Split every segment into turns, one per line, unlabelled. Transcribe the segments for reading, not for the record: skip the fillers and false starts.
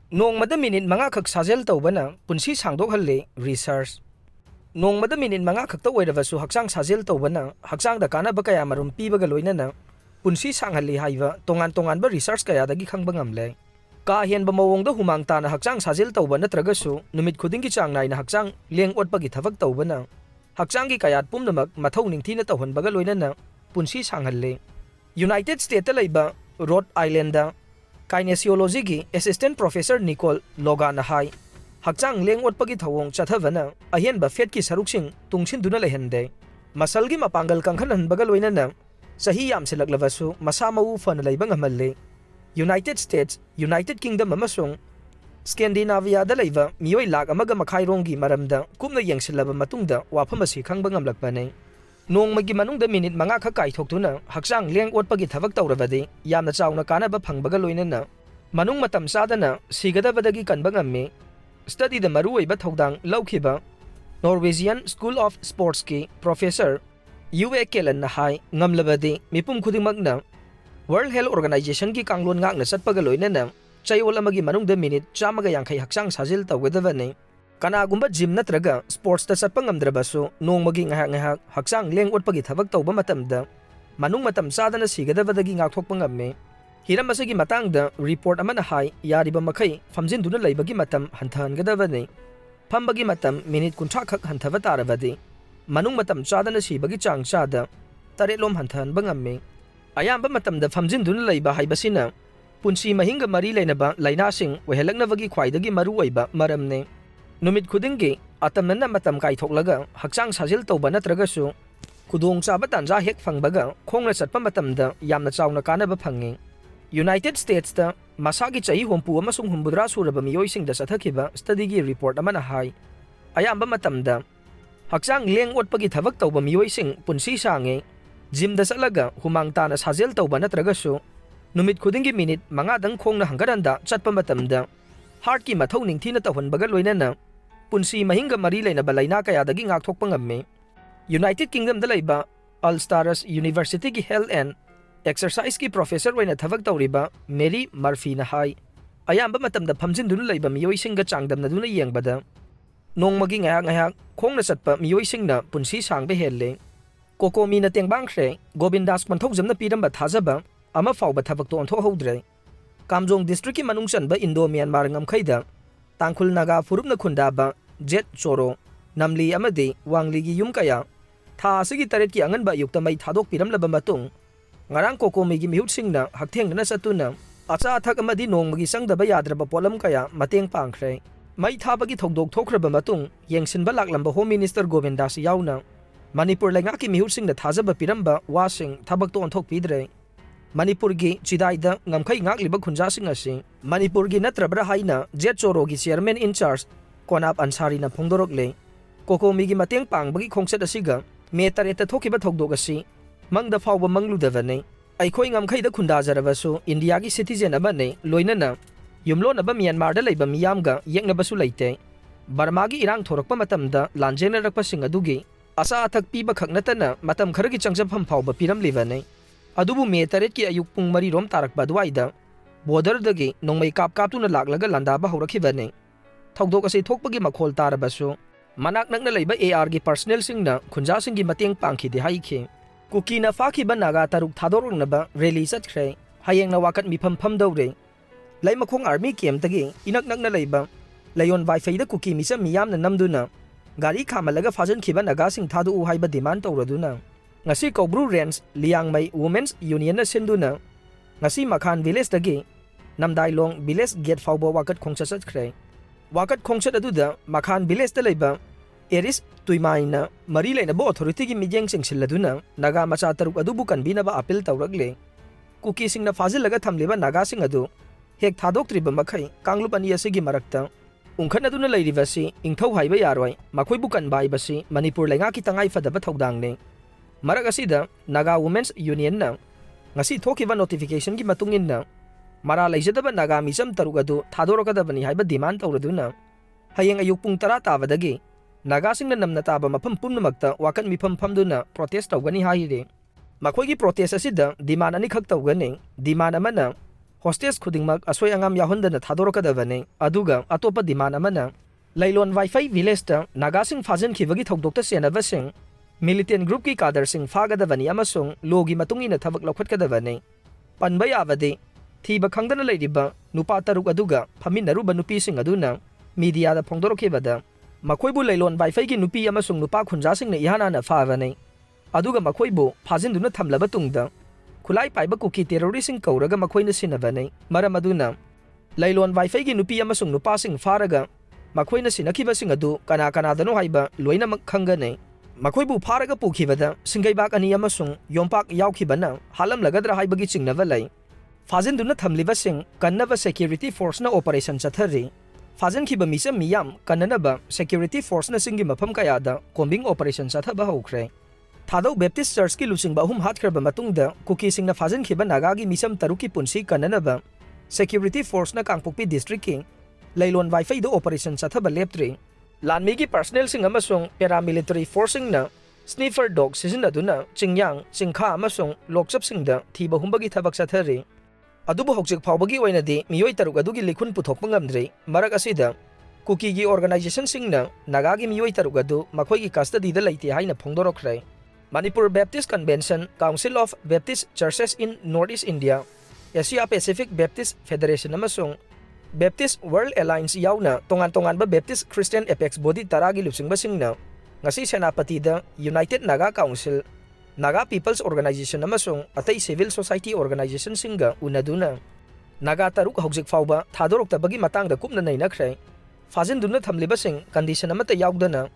Nongmada minute manga Khak Sajel Toubana Punsi Sangdokhalli research. Nongmada minute manga Khakta oirabasu Haksang Sajel Toubana Haksang da Kannaba kaya marum pibaga loinana Punsi Sanghalli haiba tongan-tonganba research kayadagi khangba ngamle. Ka hianba mawongda humang tana Haksang Sajel Toubana natragasu numit khudinggi chang naina Haksang leng otpagi thabak Toubana Haksanggi kayat pumnamak mathau ningthina tawhanbaga loinana Punsi Sanghalli. United States laiba Rhode Island da Kinesiology gi Assistant Professor Nicole Logana hai Haksang leng otpagi thawong Chathabana ahianba fet ki saruksing tungchinduna lehende masal gi mapangal kangkhalan baga loinana sahi yam silaglavasu masa mau fan laiba ngamalle. United States, United Kingdom amasung Scandinavia da laiba mioi lag amaga makhairongi maramda kumna yengsilaba matungda wafamasi khangba ngamlakpane. Nongmagi manungda minute manga kha kai thoktuna Haksang leng otpagi thabak tawrabadi yamna chawna kanaba phangbaga loinana manung matam sadana sigadabadagi kanba ngamme. Study da maru oiba thodang laukhiba Norwegian School of Sports ki Professor UA Kelan na hai ngamlabadi mipum khudingmakna World Health Organization ki kanglon ngak na satpaga loinana chayol amagi manungda minute chamaga yangkhai Haksang Sajel tawgedabane. Kanagumba gym natraga sports ta satpa ngamdrabasu nongmagi ngahak Haksang leng otpagi thabak tawba matamda manung matam sadana sigadabadagi ngakthokpa ngamme. Hiram asagi matangda report amana hai yariba makhai famjinduna laibagi matam hanthangadabane. Phambagi matam minute kunthra khak hanthaba tarabadi manung matam sadana sibagi chang chada taretlom hanthanba ngamme. Ayamba matamda famjinduna laiba haibasina punsi mahinga mari lainaba lainasing wehelaknabagi khwaidagi maru oiba maramne. Numit khudinggi atamnana matam kai thoklaga Haksang Sajel Toubana natragasu khudong chaba tanja hek phangbaga khongna chatpa matamda yamna chawna kanaba phangi. United States da masagi chahi hompu amasung humbudra suraba miyoising da sathakhiba study gi report amana hai ayamba matamda Haksang leng otpagi thabak tawba miyoising punsi sange gym da salaga humang tana Sajel Toubana natragasu numit khudinggi minute manga dang khongna hanggaranda chatpa matamda heart ki mathau ningthina tawhanbaga loinana punsi mahinga mari lainaba laina kayadagi ngakthokpa ngamme. United Kingdom da laiba Ulster University ki Health and Exercise ki professor waina thabak tawriba Mary Murphy na hai ayamba matamda phamjinduna laiba miyoisingga changdamna duna yengbada nongmagi ngahak khongna chatpa miyoisingna punsi sangbe helle. COCOMI na Tengbangkhre Govindas Konthoujam na Piramba Thajaba Amafaoba Thabakta Onthokhoudre Kamjong district ki manung chanba Indo Myanmar ngamkhaida Tangkhul Naga furupna khundaba jet choro namli amadi wangli gi yum kaya tha asigi taret ki anganba yukta mai thadok piramlaba matung ngarang COCOMI gi mihutsingna hakthengna satuna acha thak amadi nongmagi sangdaba yadraba polam kaya mateng pangkhre mai thabagi thokdok thokraba matung yengsinba laklamba Home Minister Govindas yauna Manipur lenga ki mihutsingna thajaba piramba wasing thabakto onthokpidre. Manipur gi chidaida ngamkhai ngakliba khunjasing asi Manipur gi natrabra haina jet choro gi chairman in charge Konap Ansari na phongdorokle COCOMI gi mateng pangbagi khongsat asiga me tareta thokiba thokdok asi mangda fawba mangludavane aikhoi ngamkhai da khunda jarabasu India gi citizen amane loinana yumlon aba Myanmar da leiba miyamga yeknabasu leite Burma gi irang thorakpa matamda lanjena rakpa sing adugi asa athak piba khaknatana matam kharagi changjapam fawba piram livane. Adubu me taret ki ayuk pung mari rom tarak badwaida border dagi nongmai kaptuna laklaga landaba horakhibane thokdok ase thokpagi makhol tarabasu manak nakna leiba AR gi personnel singna khunja singgi mateng pangkhi de haikhe Kukina Fakhiba Naga taruk Thadoraknaba rally Chhatkhre hayengna wakat mifam phamdawre laimakhong army camp tagi inak nakna leiba layon wifi da kuki misa miyamna namduna gari khamalaga Fajinkbiba Naga sing thadu haiba demand tawraduna ngasi Kobru Range Liangmai Women's Union na sinduna ngasi Makhan Village dagi namdai long village gate fawba wakat khongsa Chhatkhre wakat khongsa aduda Makhan Village da leiba Eris Tuimaina mari laina bo authority gi mijeng singsilladuna Naga macha taruk adubu kanbinaba appeal tawrakle kuki singna fajilaga thamliba Naga sing adu hek thadoktriba makhai kanglup ani asigi marakta ungkhan aduna leiribasi ingthau haiba yaroi makhoibu kanbai basi Manipur lenga ki tangai fadaba thodangne. Marak asida Naga Women's Union na ngasi thokiba notification gi matungin na mara leijadaba Naga misam taruk adu thadorakadabani haiba demand tawraduna hayeng ayuk pung 10 tabadagi Naga singna namna taba mafam pumnamakta wakat mifam phamduna protest tawgani haire makhoi gi protest asida demand ani khak tawgani demand amana hostes khudingmak asoi angam yahundana thadorakadabane aduga atopa diman amana lailon wifi village ta naga sing fajinkibagi thokdokta senabasing militant group ki kader sing fagadabani amasung logi matungina thabak lokhatkadabane panba yabade thiba khangdana leiriba nupa taruk aduga phaminaruba nupi sing aduna media da phongdorokhibada makhoibu lailon wifi ki nupi amasung nupa khunja sing na ihana na fawani aduga makhoibu phajinduna thamlaba tungda khulai paiba kuki terrorist sing kauraga makhoina sinabane maram aduna lailon wifi ki nupi amasung nupa sing faraga makhoina sinakiba sing adu kana kana dano haiba loina makhangane makhoibu faraga pukhibada Singeibak ani amasung Yotpak Yaokhibana Hatlamlagadra Haibagi Chingna valai Fajinduna thamliba sing Kannaba security force na operation Chhatkhre Fajinkhiba misam miyam Kannaba security force na singi mafam kayada combing operation Thajaba Haukre Thadau Baptist Church ki lusingba hum hatkraba matungda kuki singna Fajinkhiba Naga gi misam taruki punsi Kannaba security force na Kangpokpi district ki lailon wifi do operation Thajaba leptre Lanmi ki personnel sing amasung paramilitary forcing na sniffer dog sizinaduna Chingyang Chingkha amasung lokchap singda thiba humbagi thabak Chhatkhre adubu hokjik phawbagi oinadi miyoi taruk adugi likhun puthokpa ngamdre marak asida kuki gi organization singna naga gi miyoi taruk adu makhoi gi custody da leite haina phongdorokre Manipur Baptist Convention Council of Baptist Churches in Northeast India Asia Pacific Baptist Federation amasung Baptist World Alliance yauna tongan ba Baptist Christian Apex Body taragi lusingba singna ngasi senapati da United Naga Council Naga People's Organization amasung atai civil society organization singa unaduna Naga taruk hojik fawba thadoroktabagi matangda kupna nainakre fajinduna thamliba sing condition amata yaudana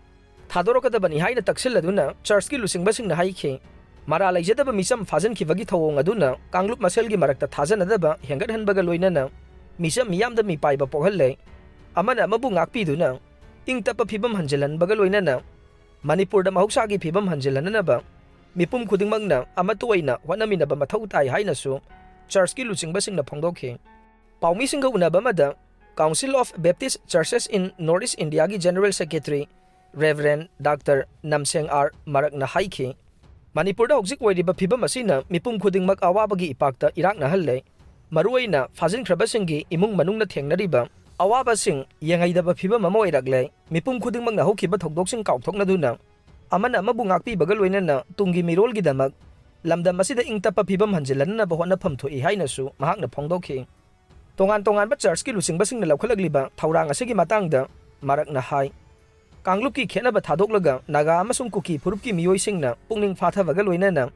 thadorokadabani haina taksilladuna church ki lusingba singna haikhe mara laijadaba misam fajinkibagi thawong aduna kanglup maselgi marakta thajanadaba hengathanbaga loinana misam miyamda mi paiba pokhalle amana amabu ngakpiduna ingtapa phibam hanjalanbaga loinana Manipur da mahusagi phibam hanjalananaba mipum khudingmangna amatoina hwanaminaba mathau tai hainasu church ki luchingba singna phongdokhe paumi singa unaba mada Council of Baptist Churches in Northeast India gi General Secretary Reverend Dr. Namseng R. Marakna haikhe Manipur da hojik oiriba phibam asina mipum khudingmak awabagi ipakta irakna halle maruaina fajinkhrabasingi imung manungna thengnariba awabasing yengaidaba phibam ama oiragle mipum khudingmakna hokhiba thokdoksing kauthoknaduna amana amabu ngakpibaga loinana tungi mirolgi damak lamdam asida ingtapa phibam hanjilanna ba hona phamthoi hainasu mahakna phongdokhi tongan ba church ki lusingbasingna laukhlagliba thaurang asigi matangda marakna hai kanglupki khenaba thadoklaga naga amasung kuki phurupki miyoisingna pungning phathabaga loinana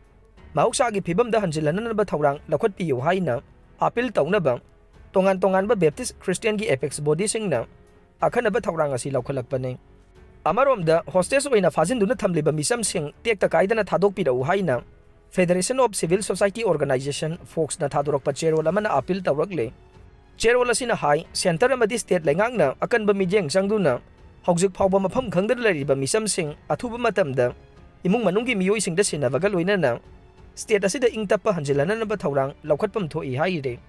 mahuksa gi phibam da hanjilanna ba thaurang laukhatpi yo haina appeal taunaba tongan ba Baptist Christian gi apex body singna akhanaba thaurang asi laukhalakpane Amaromda hostes oina fajinduna thamliba misam sing tekta kaidana thadokpirau haina Federation of Civil Society Organization Fox na thadorakpa cherol amana appeal tawrakle cherol asina hai center amadi state lengangna akanba mijeng changduna hojik phawba mafam khangdar lariba misam sing athuba matamda imung manunggi miyoi singda sinabaga loinana state asida ingtapa hanjilana ba thaurang laukhatpam thoi haire